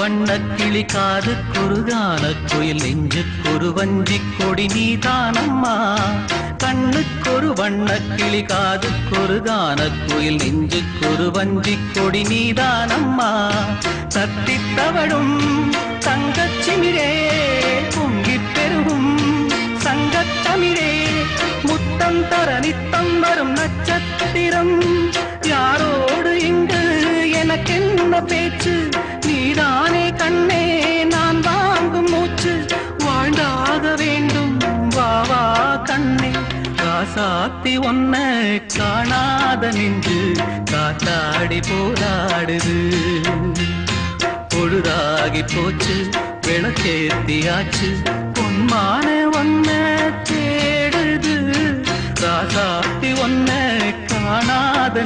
வண்ணக்கிளி காதுக்கொரு கானக்குயில் நெஞ்சுக்கொரு வஞ்சிக் கொடி நீதானம்மா கண்ணுக்கொரு வண்ணக்கிளி காதுக்கொரு கானக்குயில் நெஞ்சுக்கொரு வஞ்சிக் கொடி நீதானம்மா தத்தித் தவழும் தங்கச்சிமிழே பொங்கிப் பெருகும் சங்கத்தமிழே முத்தம் தர நித்தம் வரும் நட்சத்திரம் யாரோடு இங்கு எனக்கென்ன பேச்சு நீதானே கண்ணே நான் வாங்கும் மூச்சு வாழ்ந்தாக வேண்டும் வா வா கண்ணே ராசாத்தி ஒன்ன காணாத நின்று காத்தாடி போராடுது பொழுதாகி போச்சு விளக்கேத்தியாச்சு பொன்மான ஒன்ன தேடுது ராசாத்தி ஒன்ன காணாத